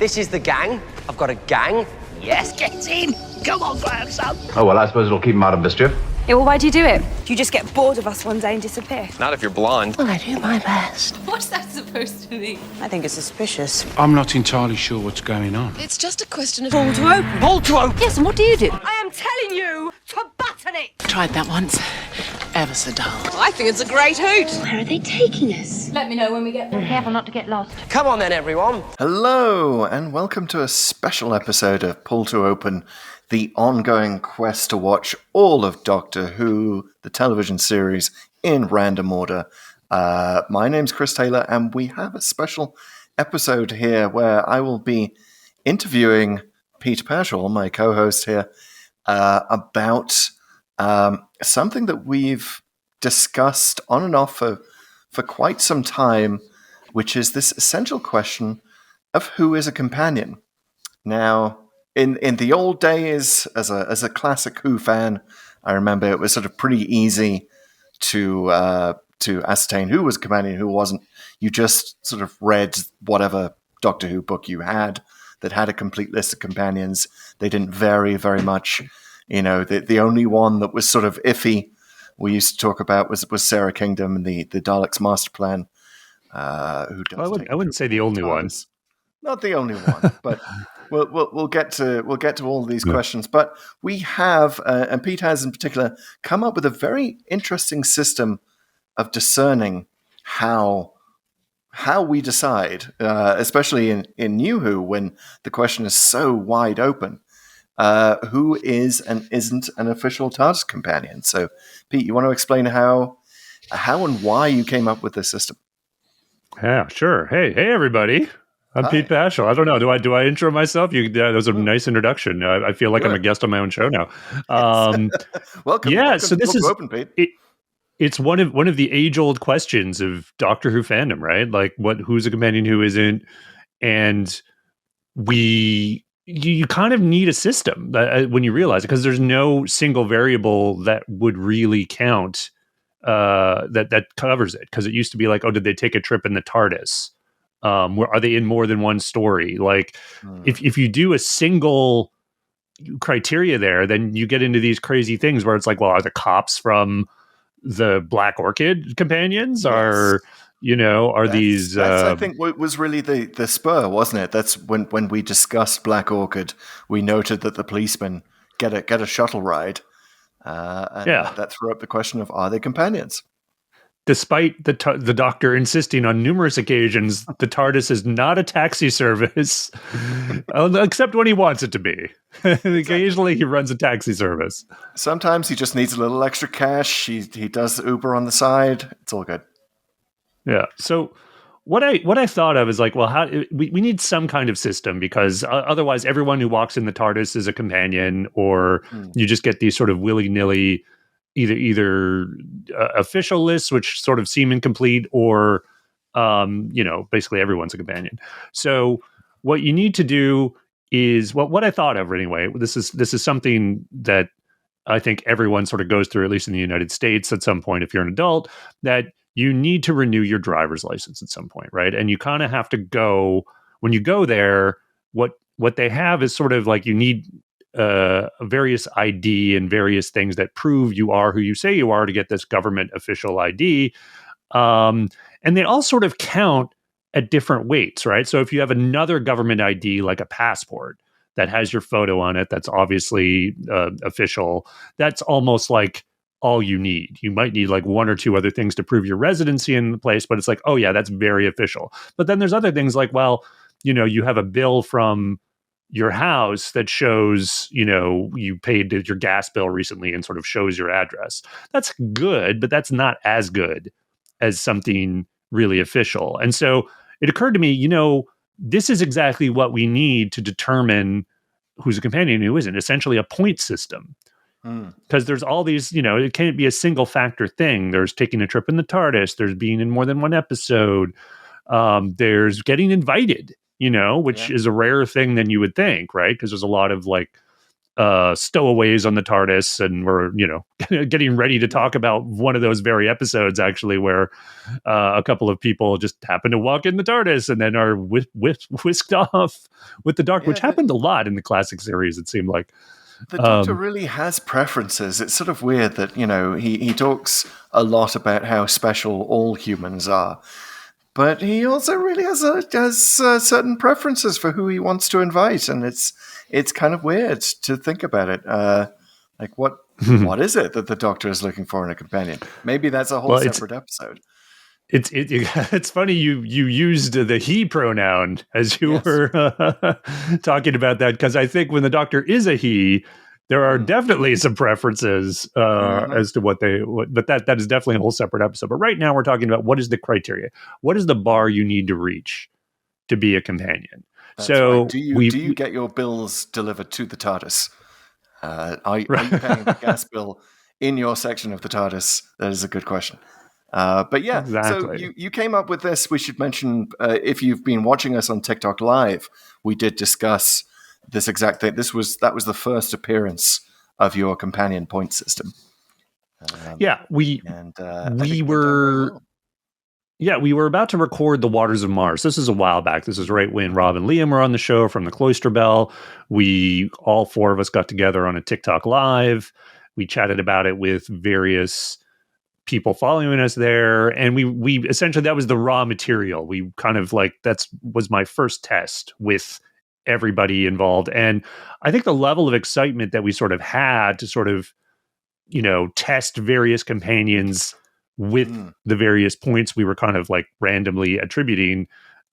This is the gang. I've got a gang. Yes, get in. Come on, grandson. Oh, well, I suppose it'll keep him out of mischief. Yeah, well, why do you do it? Do you just get bored of us one day and disappear? Not if you're blonde. Well, I do my best. What's that supposed to mean? I think it's suspicious. I'm not entirely sure what's going on. It's just a question of... Pull to open. Pull to open. Yes, and what do you do? I am telling you to button it. Tried that once. Ever so dull. I think it's a great hoot. Where are they taking us? Let me know when we get there. Careful not to get lost. Come on then, everyone. Hello, and welcome to a special episode of Pull to Open, the ongoing quest to watch all of Doctor Who, the television series, in random order. My name's Chris Taylor, and we have a special episode here where I will be interviewing Pete Pashall, my co-host here, about something that we've discussed on and off for quite some time, which is this essential question of who is a companion. Now, in the old days, as a classic Who fan, I remember it was sort of pretty easy to ascertain who was a companion, who wasn't. You just sort of read whatever Doctor Who book you had that had a complete list of companions. They didn't vary very much. You know, the only one that was sort of iffy we used to talk about was Sara Kingdom and the Daleks' master plan. I wouldn't say the only one. Not the only one, but we'll get to all of these questions. But we have, and Pete has in particular, come up with a very interesting system of discerning how we decide, especially in New Who, when the question is so wide open. Who is and isn't an official TARDIS companion? So, Pete, you want to explain how and why you came up with this system? Yeah, sure. Hey, everybody. I'm Hi. Pete Pashall. I don't know. Do I intro myself? That was a nice introduction. I feel like I'm a guest on my own show now. Welcome. Yeah. Welcome, So this is open, Pete. It's one of the age-old questions of Doctor Who fandom, right? Like, who's a companion, who isn't, and you kind of need a system when you realize it, because there's no single variable that would really count that covers it. Because it used to be like, oh, did they take a trip in the TARDIS? Are they in more than one story? Like, if you do a single criteria there, then you get into these crazy things where it's like, well, are the cops from the Black Orchid companions? Yes. Are these? I think what was really the spur, wasn't it? That's when we discussed Black Orchid, we noted that the policemen get a shuttle ride, and that threw up the question of, are they companions? Despite the Doctor insisting on numerous occasions, the TARDIS is not a taxi service, except when he wants it to be. Occasionally, he runs a taxi service. Sometimes he just needs a little extra cash. He does Uber on the side. It's all good. Yeah. So what I thought of is like, well, we need some kind of system, because otherwise everyone who walks in the TARDIS is a companion, or you just get these sort of willy-nilly either official lists, which sort of seem incomplete, or basically everyone's a companion. So what you need to do is what I thought of anyway. This is something that I think everyone sort of goes through, at least in the United States, at some point if you're an adult, that you need to renew your driver's license at some point, right? And you kind of have to go, when you go there, what they have is sort of like, you need various ID and various things that prove you are who you say you are to get this government official ID. And they all sort of count at different weights, right? So if you have another government ID, like a passport that has your photo on it, that's obviously official, that's almost like all you need. You might need like one or two other things to prove your residency in the place, but it's like, oh yeah, that's very official. But then there's other things like, well, you have a bill from your house that shows, you paid your gas bill recently and sort of shows your address. That's good, but that's not as good as something really official. And so it occurred to me, this is exactly what we need to determine who's a companion and who isn't, essentially a point system. Because there's all these, it can't be a single factor thing. There's taking a trip in the TARDIS. There's being in more than one episode. There's getting invited, which is a rarer thing than you would think, right? Because there's a lot of like stowaways on the TARDIS, and we're getting ready to talk about one of those very episodes actually, where a couple of people just happen to walk in the TARDIS and then are whisked off with the Doctor, which happened a lot in the classic series. It seemed like the Doctor really has preferences. It's sort of weird that he talks a lot about how special all humans are. But he also really has certain preferences for who he wants to invite, and it's kind of weird to think about it. Like what is it that the Doctor is looking for in a companion? Maybe that's a whole separate episode. It's funny you used the he pronoun as you were talking about that, because I think when the Doctor is a he, there are definitely some preferences as to but that is definitely a whole separate episode. But right now we're talking about what is the criteria, what is the bar you need to reach to be a companion. That's so right. Do you get your bills delivered to the TARDIS? Are you paying the gas bill in your section of the TARDIS? That is a good question. But yeah, exactly. So you came up with this. We should mention, if you've been watching us on TikTok Live, we did discuss this exact thing. That was the first appearance of your companion point system. We were about to record The Waters of Mars. This is a while back. This is right when Rob and Liam were on the show from the Cloister Bell. All four of us got together on a TikTok Live. We chatted about it with various people following us there, and we essentially, that was the raw material. We kind of was my first test with everybody involved, and I think the level of excitement that we sort of had to sort of test various companions with the various points we were kind of randomly attributing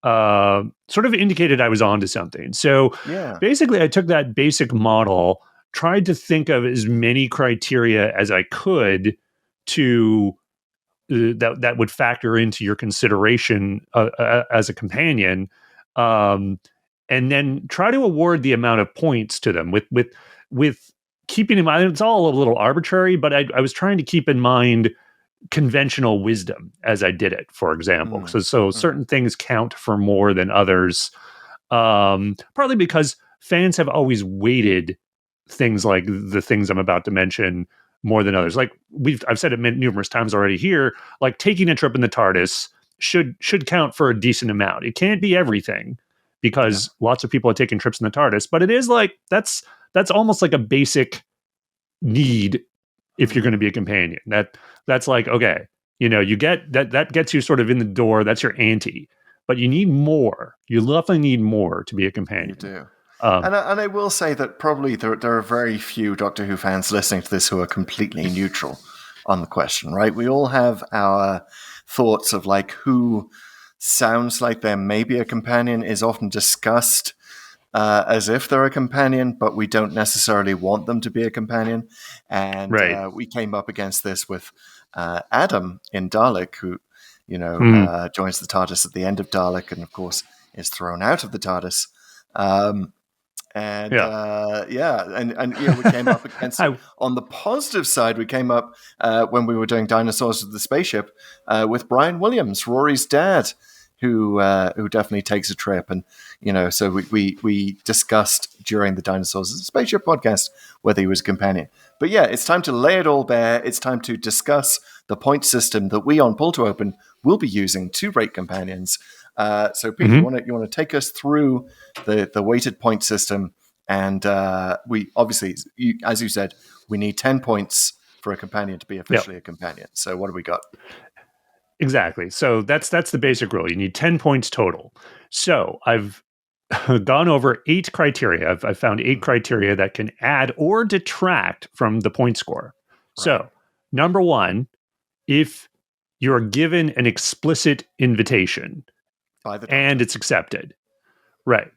sort of indicated I was onto something. So basically I took that basic model, tried to think of as many criteria as I could to that would factor into your consideration as a companion, and then try to award the amount of points to them with keeping in mind, it's all a little arbitrary, but I was trying to keep in mind conventional wisdom as I did it, for example. So certain things count for more than others, partly because fans have always weighted things like the things I'm about to mention more than others. I've said it numerous times already here, taking a trip in the TARDIS should count for a decent amount. It can't be everything, because lots of people are taking trips in the TARDIS, but it is that's almost like a basic need if you're going to be a companion. That's okay, you get that gets you sort of in the door. That's your ante, but you need more. You definitely need more to be a companion. You do. And I will say that probably there are very few Doctor Who fans listening to this who are completely neutral on the question, right? We all have our thoughts of who sounds like they're maybe a companion, is often discussed as if they're a companion, but we don't necessarily want them to be a companion. And we came up against this with Adam in Dalek, who joins the TARDIS at the end of Dalek, and of course is thrown out of the TARDIS. We came up against on the positive side. We came up when we were doing Dinosaurs of the Spaceship with Brian Williams, Rory's dad, who definitely takes a trip, and so we discussed during the Dinosaurs of the Spaceship podcast whether he was a companion. But yeah, it's time to lay it all bare. It's time to discuss the point system that we on Pull to Open will be using to rate companions. So Pete, you want to take us through the weighted point system, and we obviously, as you said, we need 10 points for a companion to be officially a companion. So what do we got? Exactly. So that's the basic rule. You need 10 points total. So I've gone over 8 criteria. I've found 8 criteria that can add or detract from the point score. Right. So number 1, if you're given an explicit invitation and it's accepted, right?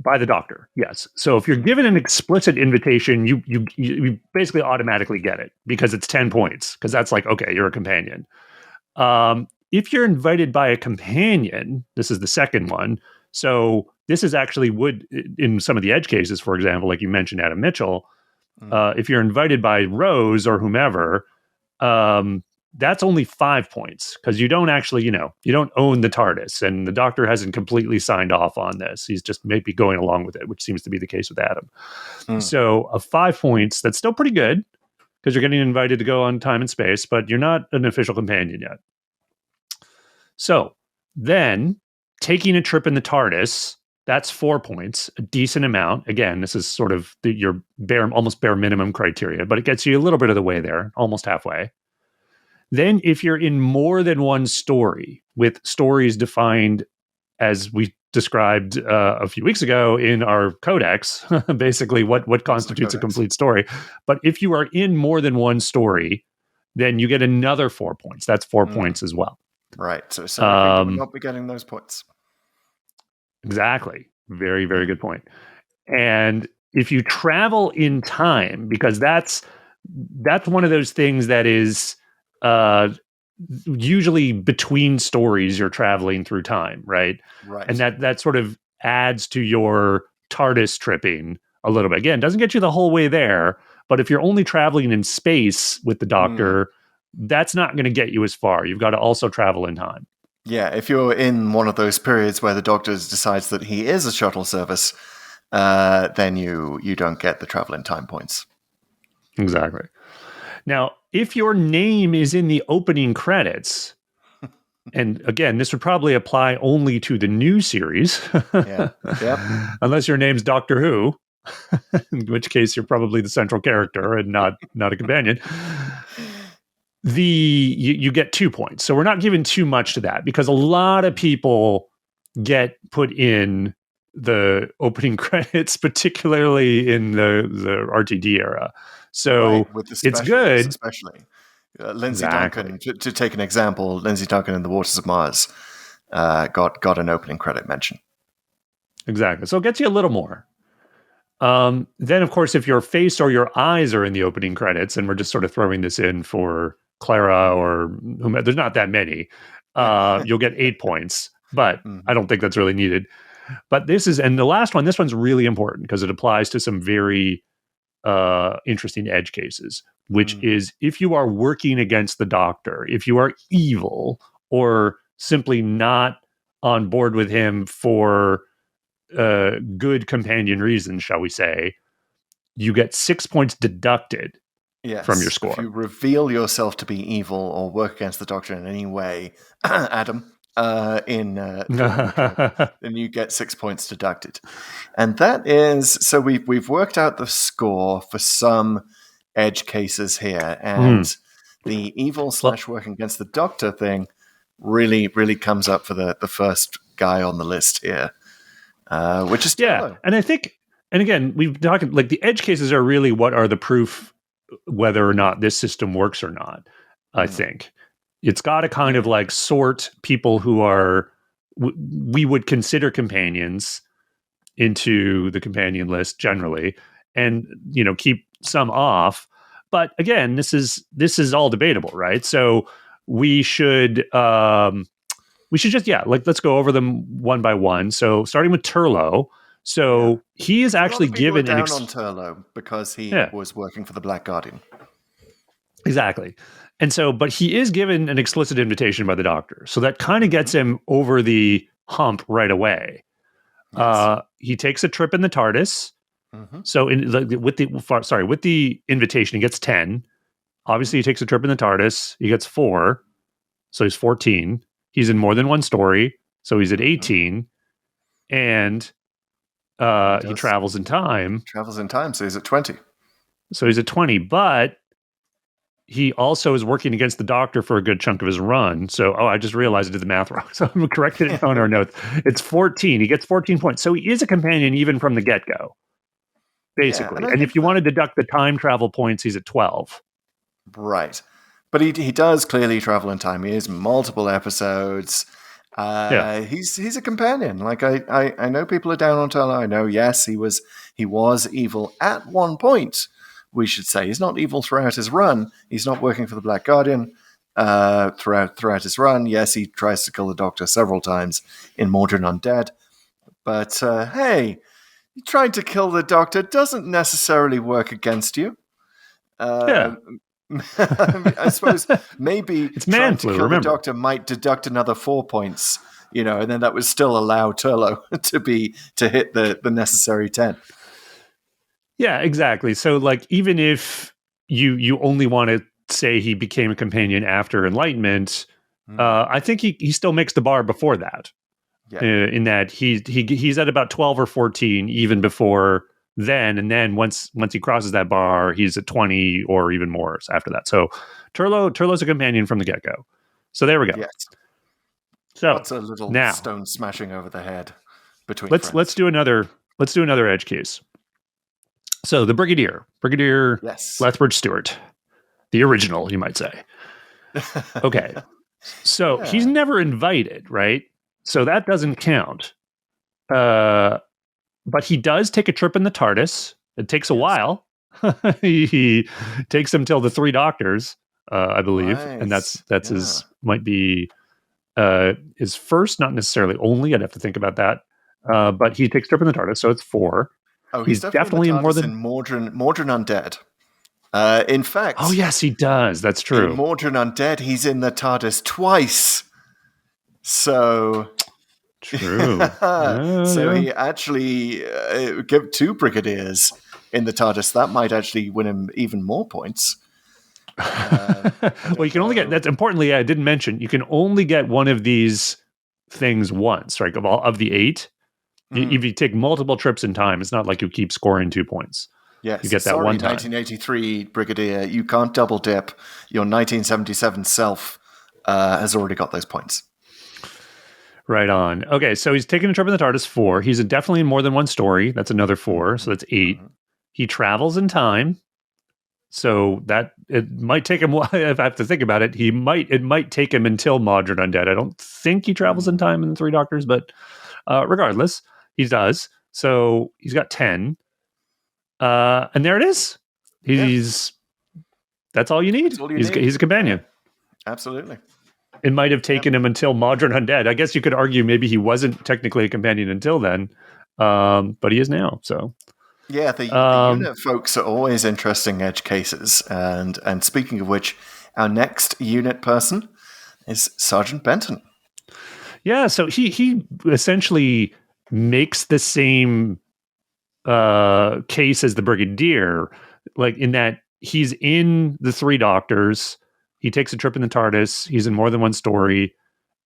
By the Doctor, yes. So if you're given an explicit invitation, you basically automatically get it because it's 10 points, because that's okay, you're a companion. If you're invited by a companion, this is the second one. So this is actually would, in some of the edge cases, for example, like you mentioned, Adam Mitchell, if you're invited by Rose or whomever, that's only 5 points because you don't actually, you don't own the TARDIS, and the Doctor hasn't completely signed off on this. He's just maybe going along with it, which seems to be the case with Adam. So of 5 points, that's still pretty good because you're getting invited to go on time and space, but you're not an official companion yet. So then taking a trip in the TARDIS, that's 4 points, a decent amount. Again, this is sort of your almost bare minimum criteria, but it gets you a little bit of the way there, almost halfway. Then if you're in more than one story, with stories defined as we described a few weeks ago in our codex, basically what constitutes a complete story. But if you are in more than one story, then you get another 4 points. That's 4 points as well. Right. So Sarah Kingdom would not be getting those points. Exactly. Very, very good point. And if you travel in time, because that's one of those things that is usually between stories, you're traveling through time, right? Right. And that sort of adds to your TARDIS tripping a little bit. Again, doesn't get you the whole way there, but if you're only traveling in space with the Doctor, that's not going to get you as far. You've got to also travel in time. Yeah, if you're in one of those periods where the Doctor decides that he is a shuttle service, then you don't get the travel in time points. Exactly. Now, if your name is in the opening credits, and again, this would probably apply only to the new series, unless your name's Doctor Who, in which case you're probably the central character and not a companion. You get 2 points. So we're not giving too much to that because a lot of people get put in the opening credits, particularly in the RTD era. So with the it's good. Especially Lindsay Duncan, to take an example, Lindsay Duncan in The Waters of Mars got an opening credit mention. Exactly. So it gets you a little more. Then, of course, if your face or your eyes are in the opening credits, and we're just sort of throwing this in for Clara or whomever, there's not that many, you'll get 8 points, but I don't think that's really needed. But and the last one, this one's really important because it applies to some very interesting edge cases, which is if you are working against the Doctor, if you are evil or simply not on board with him for good companion reasons, shall we say, you get 6 points deducted from your score. If you reveal yourself to be evil or work against the Doctor in any way, Adam, then you get 6 points deducted. And that is, so we've worked out the score for some edge cases here, and the evil / working against the Doctor thing really, really comes up for the first guy on the list here. Which is Turlough. And I think, and again, we've talked like the edge cases are really what are the proof whether or not this system works or not. I think it's got to kind of like sort people who are we would consider companions into the companion list generally, and keep some off. But again, this is all debatable, right? So we should just, let's go over them one by one. So starting with Turlough. So he is actually given down on Turlough because he was working for the Black Guardian. Exactly. And so, but he is given an explicit invitation by the Doctor. So that kind of gets him over the hump right away. Yes. He takes a trip in the TARDIS. So with the invitation, he gets 10. Obviously, he takes a trip in the TARDIS. He gets 4. So he's 14. He's in more than one story, so he's at 18, and he travels in time. So he's at 20. So he's at 20, but he also is working against the Doctor for a good chunk of his run. So, I just realized I did the math wrong. So I'm correcting it on our notes. It's 14. He gets 14 points. So he is a companion even from the get-go, basically. And if you want to deduct the time travel points, he's at 12. Right. But he does clearly travel in time. He is multiple episodes. He's a companion. Like I know people are down on Turlough. I know, yes, he was evil at one point. We should say he's not evil throughout his run. He's not working for the Black Guardian throughout his run. Yes, he tries to kill the Doctor several times in Mordred Undead. But hey, trying to kill the Doctor doesn't necessarily work against you. I suppose maybe It's man trying flu, to kill remember. the Doctor might deduct another 4 points, and then that would still allow Turlough to hit the necessary 10. Yeah, exactly. So, like, even if you only want to say he became a companion after Enlightenment, I think he still makes the bar before that. Yeah. In that he's at about 12 or 14 even before then, and then once he crosses that bar, he's at 20 or even more after that. So Turlough's a companion from the get-go. So there we go. Yes. So Lots of little now stone smashing over the head between let's do another edge case. So the Brigadier Yes. Lethbridge Stewart, the original, you might say. Okay. So he's never invited, right? So that doesn't count. But he does take a trip in the TARDIS. It takes a while. He takes him till the Three Doctors, I believe, and that's his might be his first, not necessarily only. I'd have to think about that. But he takes a trip in the TARDIS, so it's 4. Oh, he's definitely in more than Mordrin Undead. In fact, oh yes, he does. That's true. In Mordrin Undead, he's in the TARDIS twice. So true. He actually give 2 Brigadiers in the TARDIS. That might actually win him even more points. Well, you can only get, that's importantly, I didn't mention, you can only get one of these things once, right? Of the 8, if you take multiple trips in time, it's not like you keep scoring 2 points. Yes, you get that one time. 1983 Brigadier, you can't double dip. Your 1977 self has already got those points. Right on. Okay, so he's taking a trip in the TARDIS 4. He's definitely in more than one story. That's another 4, so that's 8. He travels in time, so that it might take him. If I have to think about it, it might take him until Modern Undead. I don't think he travels in time in the Three Doctors, but regardless, he does. So he's got 10, and there it is. That's all you need. He's a companion. Yeah. Absolutely. It might have taken him until Modern Undead. I guess you could argue maybe he wasn't technically a companion until then, but he is now. So, yeah, the unit folks are always interesting edge cases. And speaking of which, our next unit person is Sergeant Benton. Yeah, so he essentially makes the same case as the Brigadier, like in that he's in the Three Doctors. He takes a trip in the TARDIS. He's in more than one story.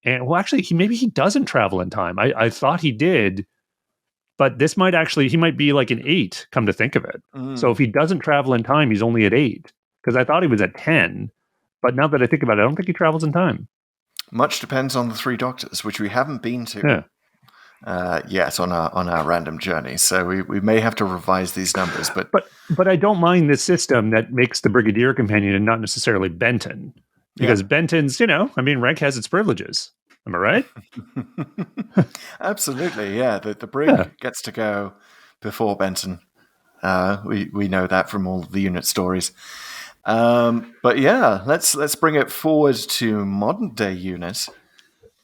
And well, actually, maybe he doesn't travel in time. I thought he did, but he might be like an 8, come to think of it. So if he doesn't travel in time, he's only at 8. Because I thought he was at 10. But now that I think about it, I don't think he travels in time. Much depends on the Three Doctors, which we haven't been to yet on our random journey. So we may have to revise these numbers. But I don't mind this system that makes the Brigadier companion and not necessarily Benton. Because Benton's, rank has its privileges. Am I right? Absolutely, yeah. The Brig gets to go before Benton. We know that from all the unit stories. But yeah, let's bring it forward to modern day unit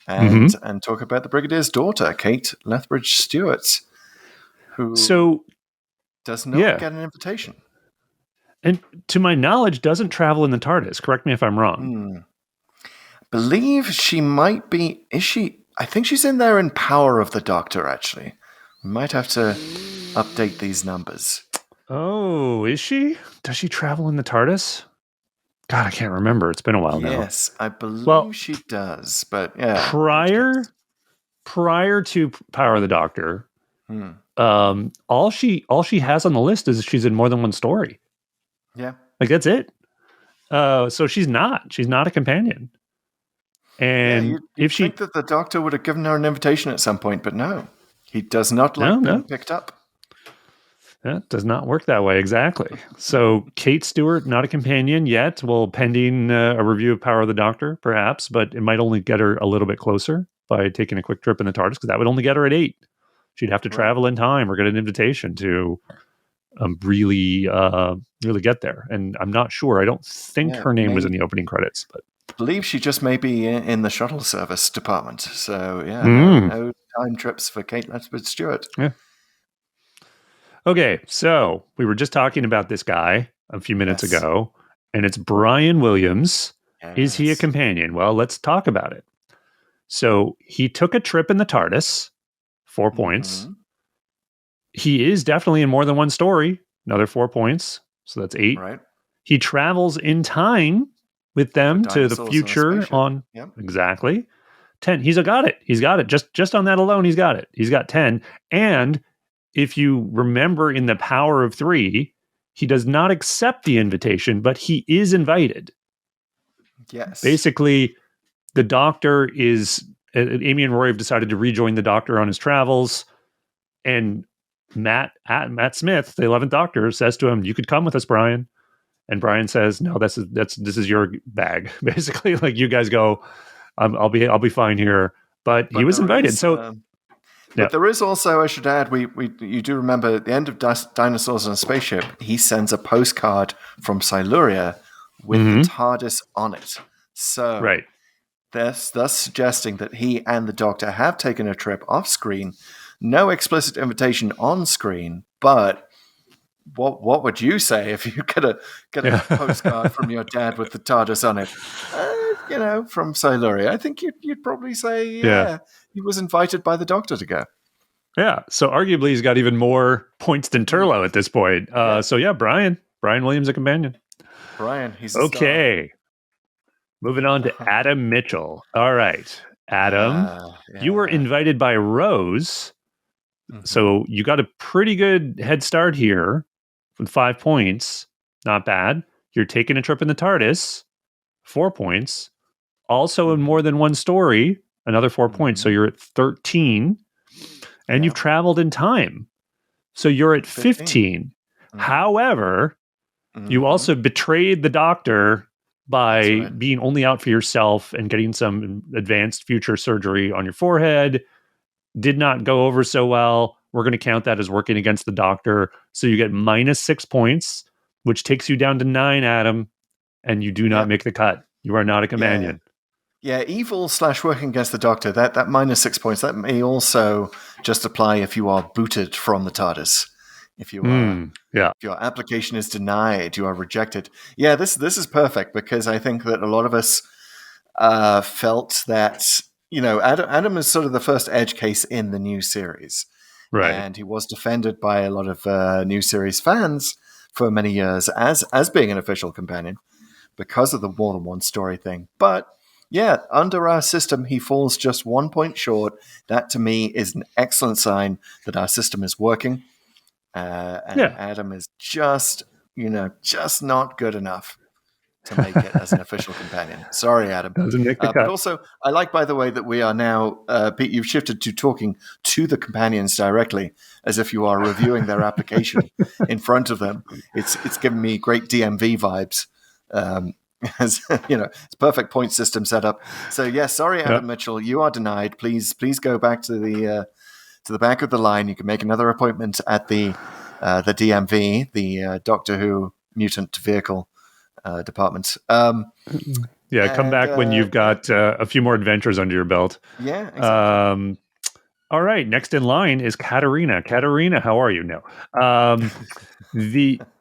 and talk about the Brigadier's daughter, Kate Lethbridge Stewart, who does not get an invitation. And to my knowledge, doesn't travel in the TARDIS. Correct me if I'm wrong. Believe she might be. Is she? I think she's in there in Power of the Doctor, actually. We might have to update these numbers. Oh, is she? Does she travel in the TARDIS? God, I can't remember. It's been a while now. Yes, I believe she does. But yeah, prior to Power of the Doctor, all she has on the list is she's in more than one story. Yeah, like that's it. So she's not a companion. And you'd think that the Doctor would have given her an invitation at some point, but no, he does not like being picked up. That does not work that way, exactly. So Kate Stewart, not a companion yet. Well, pending a review of Power of the Doctor, perhaps, but it might only get her a little bit closer by taking a quick trip in the TARDIS, because that would only get her at 8. She'd have to travel in time or get an invitation to really get there. And I'm not sure. I don't think her name was in the opening credits, but I believe she just may be in the shuttle service department. So no time trips for Kate Lethbridge Stewart. Yeah. Okay, so we were just talking about this guy a few minutes ago, and it's Brian Williams. Is he a Yes. companion? Well, let's talk about it. So he took a trip in the TARDIS, 4 points. Mhm. He is definitely in more than one story, another 4 points. So that's 8. Right. He travels in time with them For to the dinosaurs and a future spaceship. on Yep. exactly 10. He's got it. He's got it. Just on that alone, he's got it. He's got 10. And if you remember in the Power of 3, he does not accept the invitation, but he is invited. Yes. Basically, the Doctor is Amy and Roy have decided to rejoin the Doctor on his travels, and Matt Smith, the 11th Doctor, says to him, "You could come with us, Brian." And Brian says, "No, this is your bag." Basically, like, you guys go. I'll be fine here. But he was there invited, is, so. But Yeah. there is also, I should add, you do remember at the end of Dinosaurs on a Spaceship, he sends a postcard from Siluria with the TARDIS on it. So Right. thus suggesting that he and the Doctor have taken a trip off screen. No explicit invitation on screen, but what would you say if you get a postcard from your dad with the TARDIS on it? From Siluria, I think you'd probably say, yeah, he was invited by the Doctor to go. Yeah. So arguably, he's got even more points than Turlough at this point. So yeah, Brian Williams, a companion. Brian, he's a Okay. Moving on to Adam Mitchell. All right, Adam, you were invited by Rose, so you got a pretty good head start here with 5 points. Not bad. You're taking a trip in the TARDIS, 4 points. Also in more than one story, another 4 points. So you're at 13. And you've traveled in time. So you're at 15. However, you also betrayed the Doctor by being only out for yourself and getting some advanced future surgery on your forehead. Did not go over so well. We're going to count that as working against the Doctor. So you get minus 6 points, which takes you down to 9, Adam. And you do not make the cut. You are not a companion. Yeah, evil / working against the Doctor, that minus 6 points, that may also just apply if you are booted from the TARDIS. If you are, if your application is denied, you are rejected. Yeah, this is perfect because I think that a lot of us felt that, Adam is sort of the first edge case in the new series. Right. And he was defended by a lot of new series fans for many years as being an official companion because of the more than one story thing. But yeah, under our system, he falls just 1 point short. That, to me, is an excellent sign that our system is working. Adam is just not good enough to make it as an official companion. Sorry, Adam. Doesn't make the cut. But also, I like, by the way, that we are now, Pete, you've shifted to talking to the companions directly, as if you are reviewing their application in front of them. It's given me great DMV vibes. As it's perfect point system setup. So yes, sorry, Adam Mitchell, you are denied. Please go back to the back of the line. You can make another appointment at the DMV, the Doctor Who Mutant Vehicle department. Come back when you've got a few more adventures under your belt. Yeah, exactly. All right, next in line is Katarina. Katarina, how are you? No.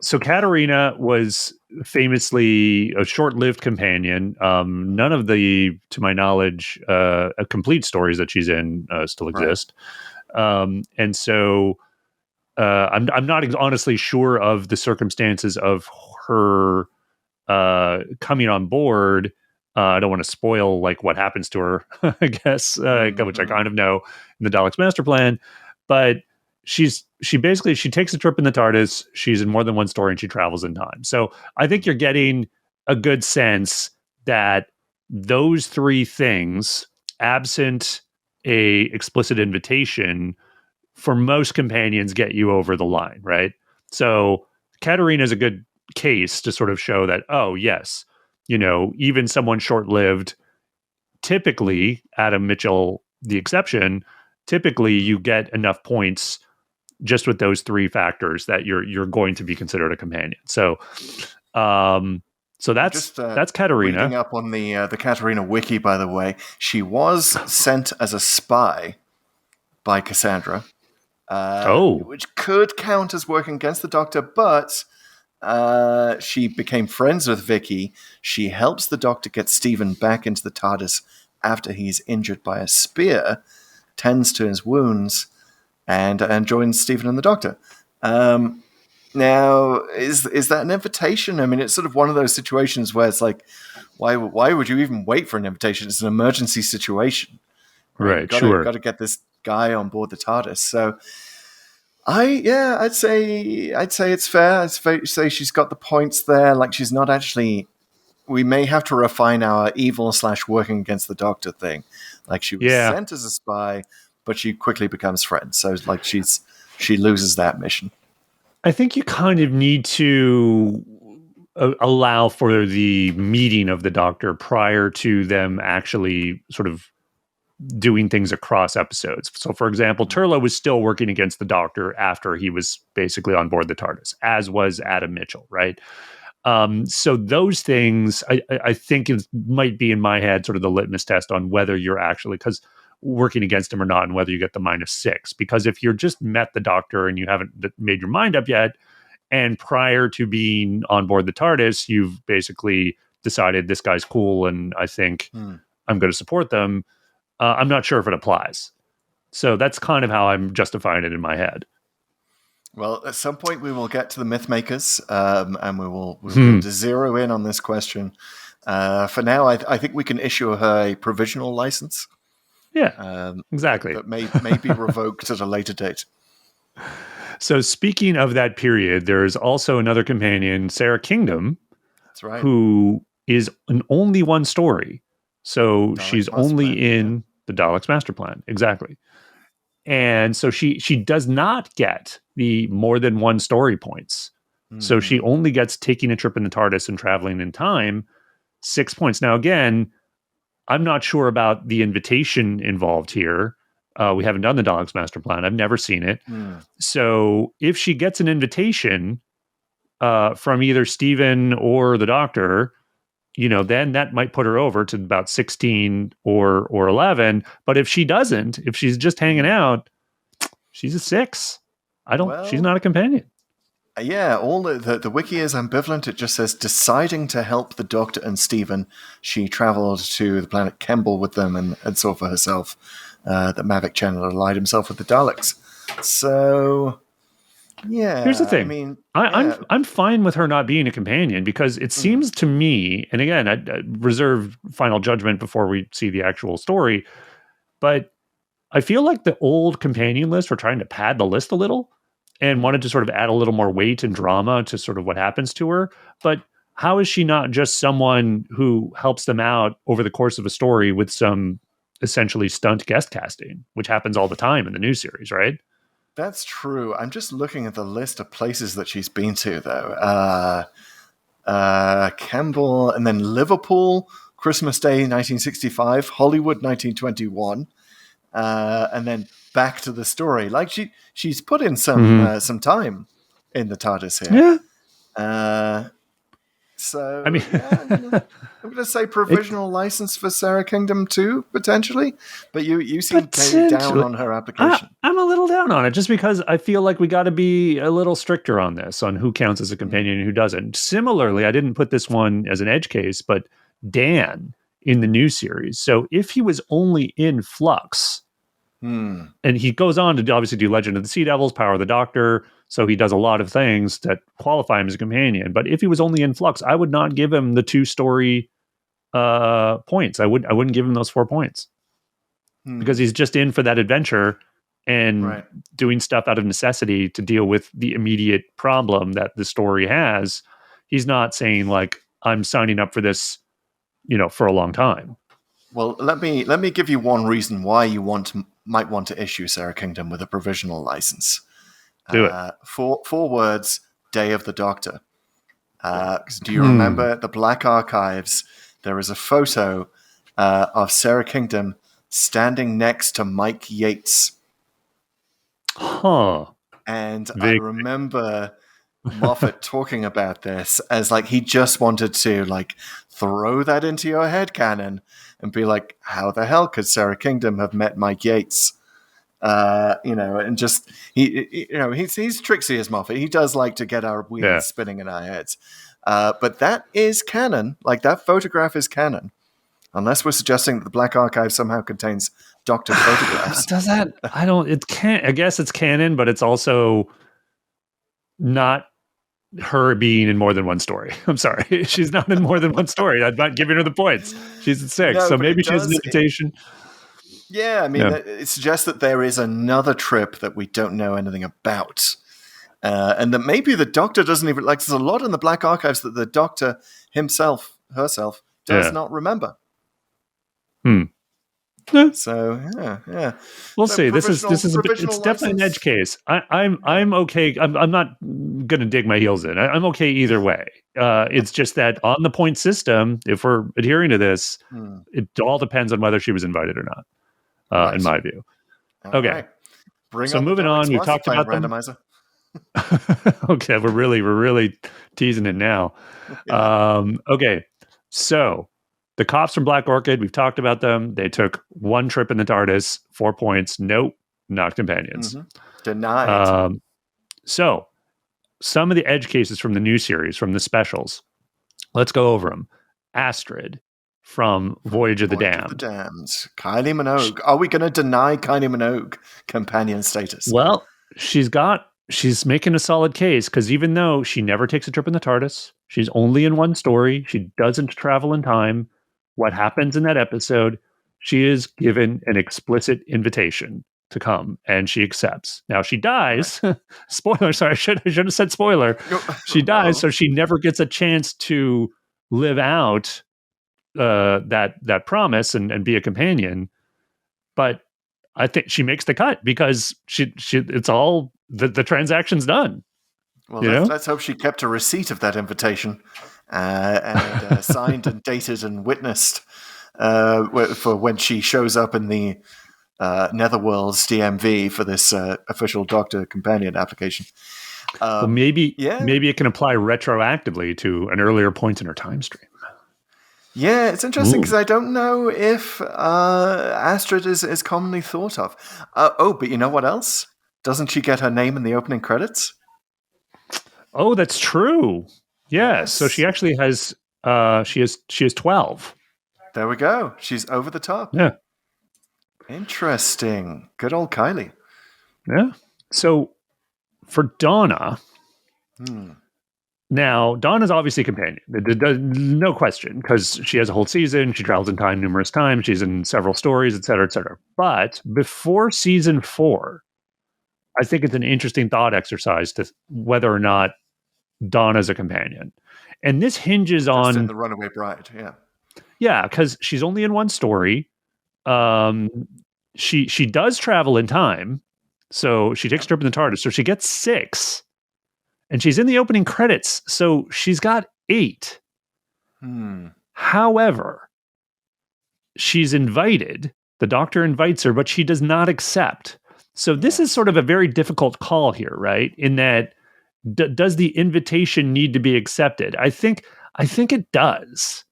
So Katarina was famously a short-lived companion. None of the, to my knowledge, complete stories that she's in still exist. And so I'm not honestly sure of the circumstances of her coming on board. I don't want to spoil like what happens to her, I guess, which I kind of know in the Daleks Master Plan, but she takes a trip in the TARDIS. She's in more than one story and she travels in time. So I think you're getting a good sense that those three things, absent a explicit invitation, for most companions get you over the line, right? So Katarina is a good case to sort of show that, oh yes, even someone short-lived, typically, Adam Mitchell, the exception, typically you get enough points just with those three factors that you're going to be considered a companion. So that's Katarina. Reading up on the Katarina wiki, by the way, she was sent as a spy by Cassandra, which could count as working against the Doctor, but she became friends with Vicky. She helps the Doctor get Stephen back into the TARDIS after he's injured by a spear, tends to his wounds, and joins Stephen and the Doctor. Now, is that an invitation? I mean, it's sort of one of those situations where it's like, why would you even wait for an invitation? It's an emergency situation, Right, Got to get this guy on board the TARDIS. So, I'd say it's fair. I'd say she's got the points there. Like, she's not actually. We may have to refine our evil / working against the Doctor thing. Like, she was sent as a spy, but she quickly becomes friends. So, like, she loses that mission. I think you kind of need to allow for the meeting of the Doctor prior to them actually sort of doing things across episodes. So, for example, Turlough was still working against the Doctor after he was basically on board the TARDIS, as was Adam Mitchell, right? So those things, I think it might be in my head sort of the litmus test on whether you're actually, because working against him or not, and whether you get the -6. Because if you're just met the Doctor and you haven't made your mind up yet, and prior to being on board the TARDIS, you've basically decided this guy's cool and I think I'm going to support them, I'm not sure if it applies. So that's kind of how I'm justifying it in my head. Well, at some point we will get to the myth makers, and we'll zero in on this question. For now, I think we can issue her a provisional license. Yeah, exactly. That may be revoked at a later date. So speaking of that period, there's also another companion, Sara Kingdom. That's right. Who is an only one story. So she's only in the Daleks Master Plan. Exactly. And so she does not get the more than one story points. So she only gets taking a trip in the TARDIS and traveling in time, 6 points. Now, again, I'm not sure about the invitation involved here. We haven't done the Daleks Master Plan. I've never seen it. So if she gets an invitation from either Stephen or the Doctor, then that might put her over to about 16 or 11. But if she doesn't, if she's just hanging out, she's a 6. She's not a companion. Yeah, all the wiki is ambivalent. It just says, deciding to help the Doctor and Stephen, she traveled to the planet Kemble with them and saw for herself that Mavic Channel allied himself with the Daleks. So, yeah. Here's the thing. I mean, I'm fine with her not being a companion because it seems to me, and again, I reserve final judgment before we see the actual story, but I feel like the old companion list were trying to pad the list a little and wanted to sort of add a little more weight and drama to sort of what happens to her. But how is she not just someone who helps them out over the course of a story with some essentially stunt guest casting, which happens all the time in the new series, right? That's true. I'm just looking at the list of places that she's been to, though. Campbell, and then Liverpool, Christmas Day 1965, Hollywood 1921, and then back to the story. Like she's put in some time in the TARDIS here. Yeah. So I mean, I'm going to say provisional license for Sara Kingdom too, potentially. But you seem down on her application. I'm a little down on it just because I feel like we got to be a little stricter on this, on who counts as a companion and who doesn't. Similarly, I didn't put this one as an edge case, but Dan in the new series. So if he was only in Flux, and he goes on to obviously do Legend of the Sea Devils, Power of the Doctor. So he does a lot of things that qualify him as a companion. But if he was only in Flux, I would not give him the 2 story points. I wouldn't give him those 4 points because he's just in for that adventure and doing stuff out of necessity to deal with the immediate problem that the story has. He's not saying like, I'm signing up for this, for a long time. Well, let me give you one reason why you might want to issue Sara Kingdom with a provisional license. Do it. 4 words, Day of the Doctor. Do you remember the Black Archives? There is a photo of Sara Kingdom standing next to Mike Yates. Huh. And I remember Moffat talking about this as like he just wanted to like throw that into your headcanon and be like, how the hell could Sara Kingdom have met Mike Yates? And just he's tricksy as Moffat. He does like to get our wheels spinning in our heads. But that is canon. Like, that photograph is canon. Unless we're suggesting that the Black Archive somehow contains Doctor photographs. Does that? I don't. It can't. I guess it's canon, but it's also not her being in more than one story. I'm sorry, she's not in more than one story. I'm not giving her the points. She's in 6, so maybe she has an invitation. It suggests that there is another trip that we don't know anything about. And that maybe the Doctor doesn't even there's a lot in the Black Archives that the Doctor herself does not remember. So yeah. We'll see. This is it's definitely an edge case. I'm okay. I'm not going to dig my heels in. I'm okay either way. It's just that on the point system, if we're adhering to this, it all depends on whether she was invited or not. In my view. Okay. Right. So moving on, we talked about randomizer. Okay, we're really teasing it now. Okay, so the cops from Black Orchid, we've talked about them. They took 1 trip in the TARDIS, 4 points. Nope, not companions. Denied. So some of the edge cases from the new series, from the specials. Let's go over them. Astrid from Voyage of the Damned. Kylie Minogue. Are we going to deny Kylie Minogue companion status? Well, she's making a solid case, because even though she never takes a trip in the TARDIS, she's only in one story, she doesn't travel in time. What happens in that episode, she is given an explicit invitation to come, and she accepts. Now she dies. Spoiler, sorry, I should have said spoiler. She dies, so she never gets a chance to live out that promise and be a companion. But I think she makes the cut, because she it's all the transaction's done. Well, let's hope she kept a receipt of that invitation and signed and dated and witnessed for when she shows up in the Netherworld's DMV for this official Doctor companion application. Well, maybe it can apply retroactively to an earlier point in her time stream. Yeah, it's interesting, because I don't know if Astrid is commonly thought of. But you know what else? Doesn't she get her name in the opening credits? Oh, that's true. Yes. So she actually has she has 12. There we go. She's over the top. Yeah. Interesting. Good old Kylie. Yeah. So for Donna, now Donna's obviously a companion. No question, because she has a whole season. She travels in time numerous times. She's in several stories, et cetera, et cetera. But before season 4, I think it's an interesting thought exercise to whether or not Donna's a companion. And this hinges on in The Runaway Bride, yeah. Yeah, because she's only in one story. She does travel in time, so she takes a trip in the TARDIS, so she gets 6. And she's in the opening credits, so she's got 8. However, she's invited. The Doctor invites her, but she does not accept. So this is sort of a very difficult call here, right? In that, does the invitation need to be accepted? I think it does.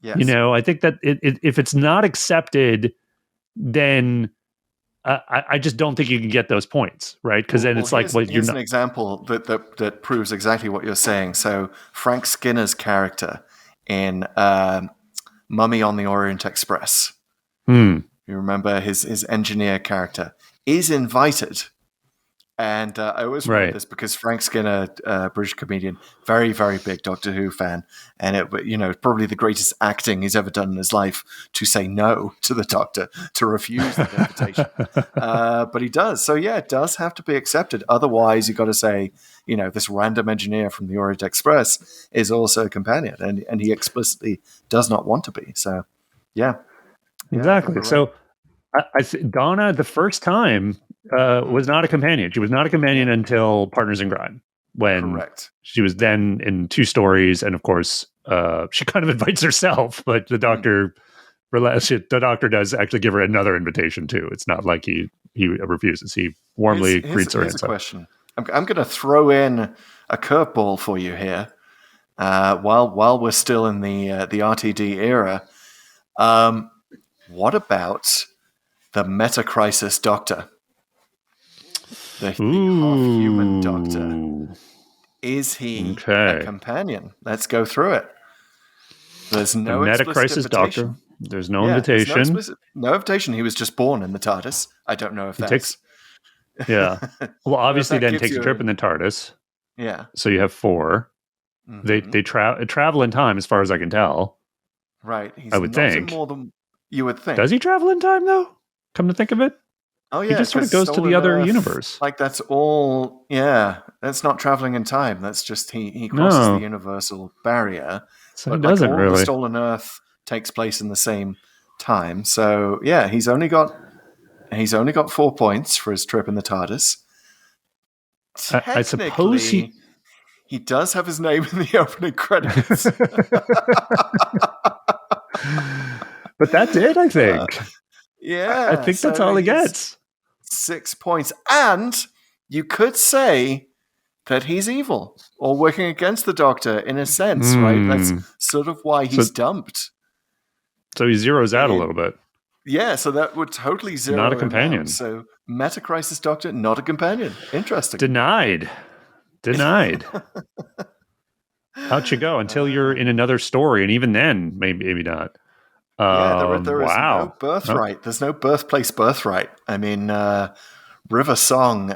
Yes. I think that if it's not accepted, then I just don't think you can get those points, right? Because then it's like, here's an example that proves exactly what you're saying. So Frank Skinner's character in Mummy on the Orient Express, you remember his engineer character, is invited. And I always remember this because Frank Skinner, British comedian, very, very big Doctor Who fan, and it probably the greatest acting he's ever done in his life to say no to the Doctor, to refuse the invitation. But he does. So yeah, it does have to be accepted. Otherwise, you've got to say, this random engineer from the Orient Express is also a companion, and he explicitly does not want to be. So yeah. Exactly. Right. So Donna, the first time, was not a companion. She was not a companion until Partners in Crime, when she was then in 2 stories, and of course, she kind of invites herself, but the Doctor, the Doctor does actually give her another invitation too. It's not like he refuses. He warmly greets her. Here's a question. I'm going to throw in a curveball for you here. While we're still in the RTD era, what about the Meta Crisis Doctor? the half-human doctor. Ooh. Is he Okay. a companion? Let's go through it. There's no The explicit meta-crisis invitation. doctor. There's no There's invitation. no invitation. He was just born in the TARDIS. I don't know if He that's... takes- Yeah. Well, obviously that then gives takes a you trip in the TARDIS. Yeah. So you have 4. Mhm. They travel in time, as far as I can tell. Right. He's I would not in think. more than you would think. Does he travel in time, though? Come to think of it? Oh, yeah. He just sort of 'cause goes to the Stolen other Earth, universe. Like, that's all... Yeah. That's not traveling in time. That's just... He crosses No. the universal barrier. So but he doesn't all really. the Stolen Earth takes place in the same time. So, yeah, he's only got 4 points for his trip in the TARDIS. I suppose he does have his name in the opening credits. But that's it, I think. Yeah. I think that's all he gets. 6 points. And you could say that he's evil or working against the Doctor in a sense, right? That's sort of why he's dumped. So he zeroes out a little bit. Yeah, so that would totally zero Not a him companion. out. So Meta-Crisis Doctor, not a companion. Interesting. Denied. Out you go until you're in another story, and even then, maybe not. There is wow. no birthright. There's no birthplace birthright. I mean, River Song.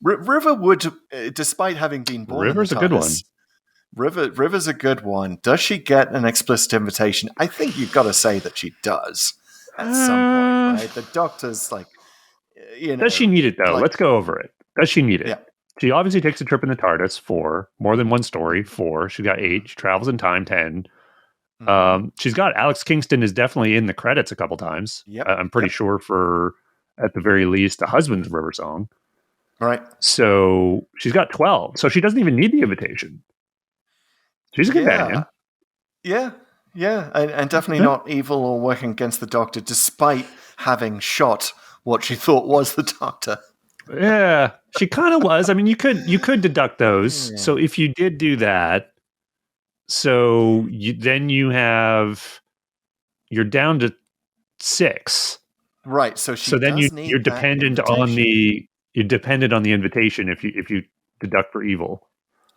River would, despite having been born River's in a the good one. TARDIS, River's a good one. Does she get an explicit invitation? I think you've got to say that she does at some point, right? The Doctor's like, Does she need it, though? Let's go over it. Does she need it? Yeah. She obviously takes a trip in the TARDIS, 4. More than one story, 4. She got 8. She travels in time, 10. She's got Alex Kingston is definitely in the credits a couple times. Yep. I'm pretty sure for, at the very least, the husband's River Song. Right. So she's got 12. So she doesn't even need the invitation. She's a companion. Yeah. And definitely not evil or working against the Doctor, despite having shot what she thought was the Doctor. Yeah, she kind of was. I mean, you could deduct those. Yeah. So if you did do that, so then you're down to 6. Right. So then you're dependent on the invitation if you deduct for evil.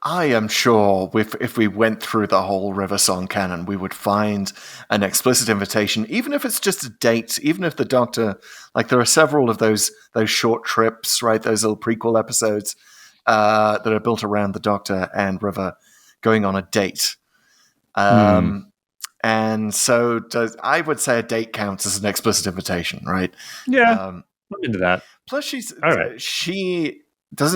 I am sure if we went through the whole River Song canon, we would find an explicit invitation, even if it's just a date, even if the Doctor, like there are several of those short trips, right? Those little prequel episodes that are built around the Doctor and River going on a date. And so I would say a date counts as an explicit invitation, right? Yeah, I'm into that. Plus, All right.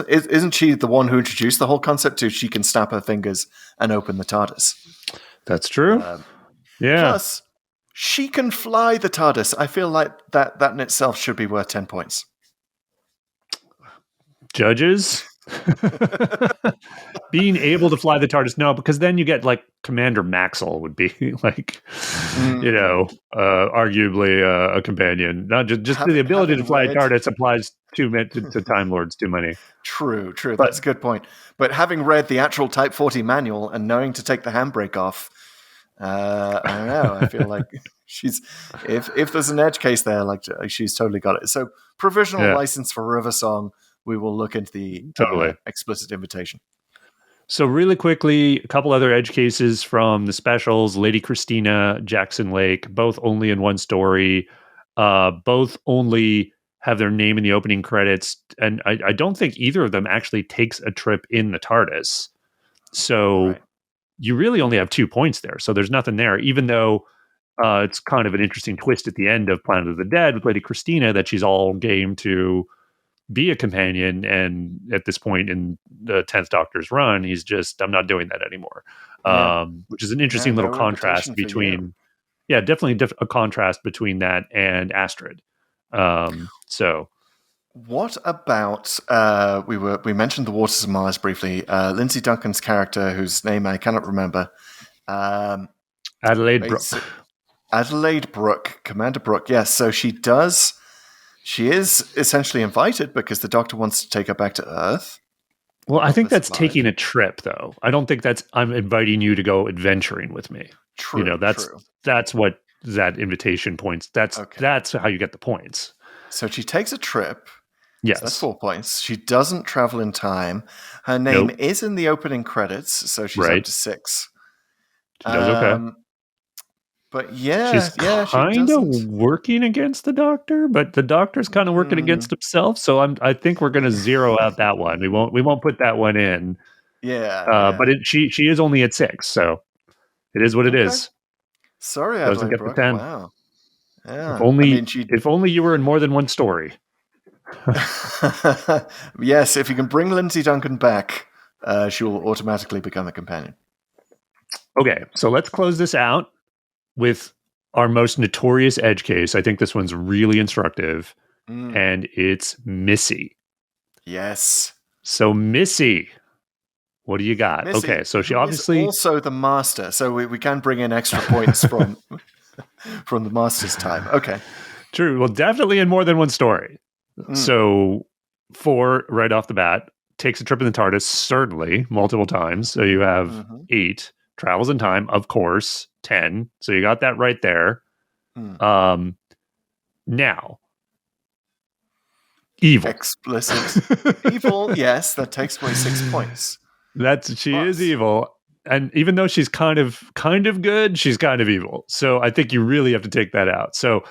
Isn't she the one who introduced the whole concept to she can snap her fingers and open the TARDIS? That's true. Yeah. Plus, she can fly the TARDIS. I feel like that in itself should be worth 10 points. Judges? Being able to fly the TARDIS, no, because then you get like Commander Maxwell would be like, arguably a companion. Not just the ability to fly a TARDIS applies to Time Lords too many. True. That's a good point. But having read the actual Type 40 manual and knowing to take the handbrake off, I don't know. I feel like she's if there's an edge case there, like she's totally got it. So provisional license for River Song. We will look into the explicit invitation. So really quickly, a couple other edge cases from the specials. Lady Christina, Jackson Lake, both only in one story. Both only have their name in the opening credits. And I don't think either of them actually takes a trip in the TARDIS. So you really only have 2 points there. So there's nothing there, even though it's kind of an interesting twist at the end of Planet of the Dead with Lady Christina that she's all game to be a companion, and at this point in the 10th Doctor's run, he's just, I'm not doing that anymore. Which is an interesting little contrast between, definitely a contrast between that and Astrid. So what about we mentioned the Waters of Mars briefly. Lindsay Duncan's character, whose name I cannot remember, Adelaide Brooke. Adelaide Brooke, Commander Brooke. Yes, so she is essentially invited because the Doctor wants to take her back to Earth. Well, I think that's taking a trip, though. I don't think that's I'm inviting you to go adventuring with me. True. That's what that invitation points. That's how you get the points. So she takes a trip, Yes. So that's 4 points. She doesn't travel in time. Her name Nope. is in the opening credits, so she's up Right. to 6. She does okay. But yeah, She's she kind of doesn't. working against the Doctor, but the Doctor's kind of working against himself. So I think we're going to zero out that one. We won't put that one in. Yeah. But she is only at 6, so it is what it Okay. is. Sorry, Doesn't Adelaide get the Brooke. 10. Wow. Yeah. If only you were in more than one story. Yes, if you can bring Lindsay Duncan back, she will automatically become a companion. Okay, so let's close this out with our most notorious edge case. I think this one's really instructive, and it's Missy. Yes. So Missy, what do you got? Missy, okay, so she who obviously is also the master, so we can bring in extra points from the master's time. Okay. True. Well, definitely in more than one story. So 4 right off the bat, takes a trip in the TARDIS, certainly multiple times. So you have 8, travels in time, of course, 10. So you got that right there. Now, evil. Explicit. Evil, yes, that takes away 6 points. She is evil. And even though she's kind of good, she's kind of evil. So I think you really have to take that out. So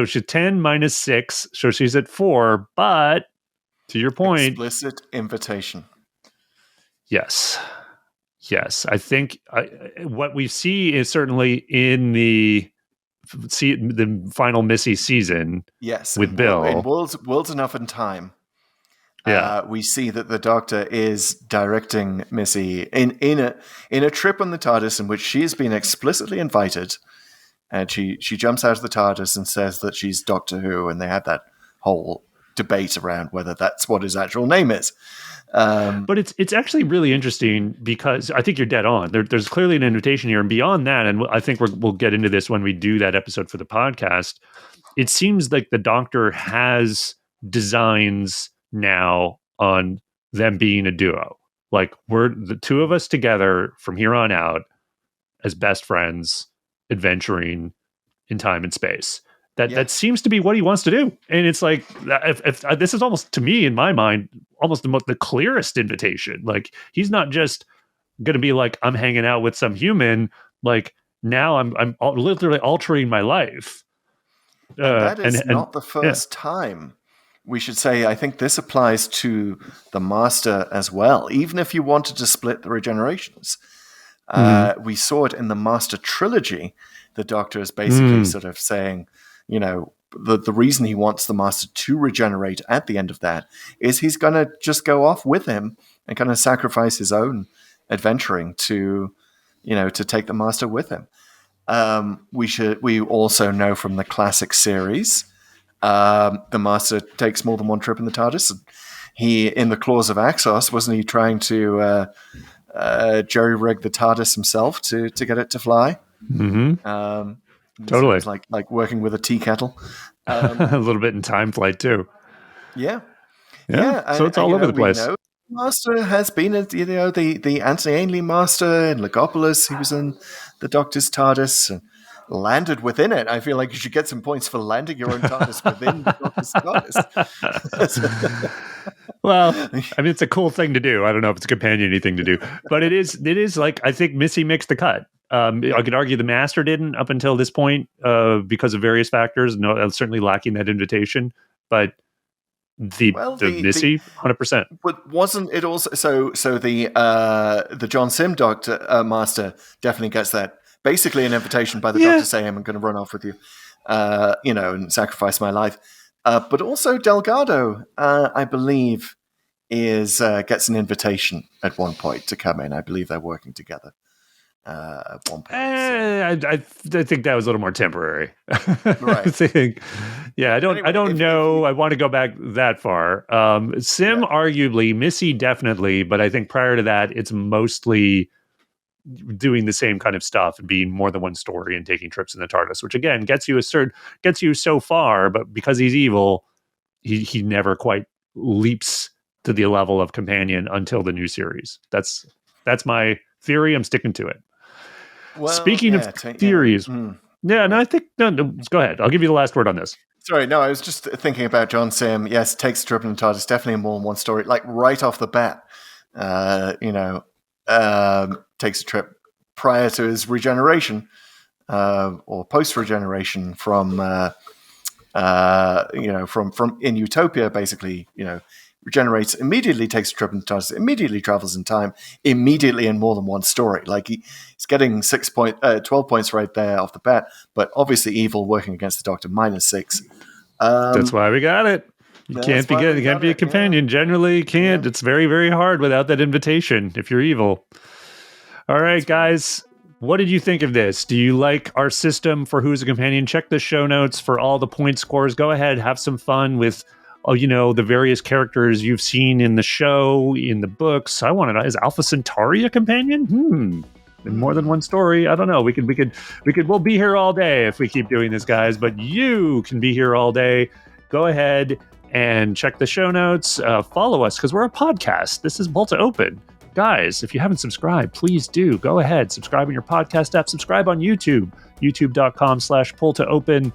she's 10 minus 6, so she's at 4. But to your point, explicit invitation. Yes. I think what we see is certainly in the final Missy season. Yes, with Bill in Worlds Enough in Time. Yeah, we see that the Doctor is directing Missy in a trip on the TARDIS in which she has been explicitly invited, and she jumps out of the TARDIS and says that she's Doctor Who, and they had that whole debate around whether that's what his actual name is. But it's actually really interesting because I think you're dead on. There's clearly an invitation here, and beyond that, and I think we'll get into this when we do that episode for the podcast. It seems like the Doctor has designs now on them being a duo. Like, we're the two of us together from here on out as best friends, adventuring in time and space. That seems to be what he wants to do. And it's like, if this is almost, to me, in my mind, almost the clearest invitation. Like, he's not just going to be like, I'm hanging out with some human. Like, now I'm literally altering my life. That is not the first time. We should say, I think this applies to the Master as well. Even if you wanted to split the regenerations, we saw it in the Master trilogy. The Doctor is basically sort of saying, the reason he wants the Master to regenerate at the end of that is he's going to just go off with him and kind of sacrifice his own adventuring to take the Master with him. We also know from the classic series, the Master takes more than one trip in the TARDIS. He, in the Claws of Axos, wasn't he trying to jerry-rig the TARDIS himself to get it to fly? Mm-hmm. Totally, so like working with a tea kettle. A little bit in Time Flight too. Yeah. So it's all over the place. The Master has been, the Anthony Ainley Master in Legopolis. He was in the Doctor's TARDIS and landed within it. I feel like you should get some points for landing your own TARDIS within the Doctor's TARDIS. Well, I mean, it's a cool thing to do. I don't know if it's a companion-y thing to do, but it is like, I think Missy makes the cut. I could argue the Master didn't up until this point because of various factors. No, certainly lacking that invitation, but the Missy, 100%. But wasn't it also so the John Sim Doctor Master definitely gets that, basically an invitation by the Doctor saying, I'm going to run off with you, and sacrifice my life. But also Delgado, I believe, gets an invitation at one point to come in. I believe they're working together at one point. I think that was a little more temporary. Right. I don't know. I want to go back that far. Sim, arguably, Missy, definitely, but I think prior to that, it's mostly doing the same kind of stuff and being more than one story and taking trips in the TARDIS, which again gets you so far, but because he's evil, he never quite leaps to the level of companion until the new series. That's my theory. I'm sticking to it. Well, speaking of theories, I think no, go ahead. I'll give you the last word on this. Sorry, no, I was just thinking about John saying, yes, takes a trip in the TARDIS, definitely more than one story. Like right off the bat, takes a trip prior to his regeneration or post-regeneration from in Utopia, basically, regenerates, immediately takes a trip in the TARDIS, immediately travels in time, immediately in more than one story. Like he's getting 12 points right there off the bat, but obviously evil working against the Doctor, -6. That's why we got it. You can't be a companion. Yeah. Generally, you can't. Yeah. It's very, very hard without that invitation if you're evil. All right, guys. What did you think of this? Do you like our system for who's a companion? Check the show notes for all the point scores. Go ahead, have some fun with the various characters you've seen in the show, in the books. I want to know, is Alpha Centauri a companion? In more than one story. I don't know. We'll be here all day if we keep doing this, guys, but you can be here all day. Go ahead and check the show notes. Follow us because we're a podcast. This is Pull to Open. Guys, if you haven't subscribed, please do. Go ahead, subscribe in your podcast app. Subscribe on YouTube, youtube.com/pull-to-open.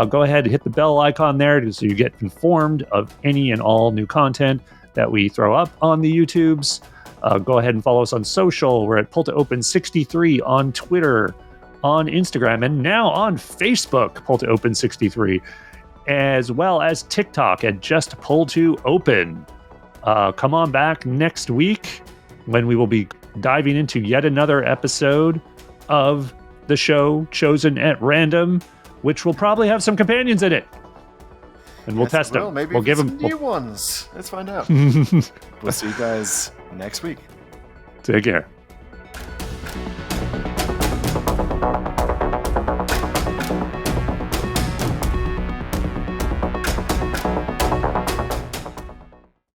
Go ahead and hit the bell icon there so you get informed of any and all new content that we throw up on the YouTubes. Go ahead and follow us on social. We're at Pull2Open63 on Twitter, on Instagram, and now on Facebook, Pull2Open63, as well as TikTok at Just Pull2Open. Come on back next week when we will be diving into yet another episode of the show chosen at random, which will probably have some companions in it. And we'll test them. Maybe we'll give some them new ones. Let's find out. We'll see you guys next week. Take care.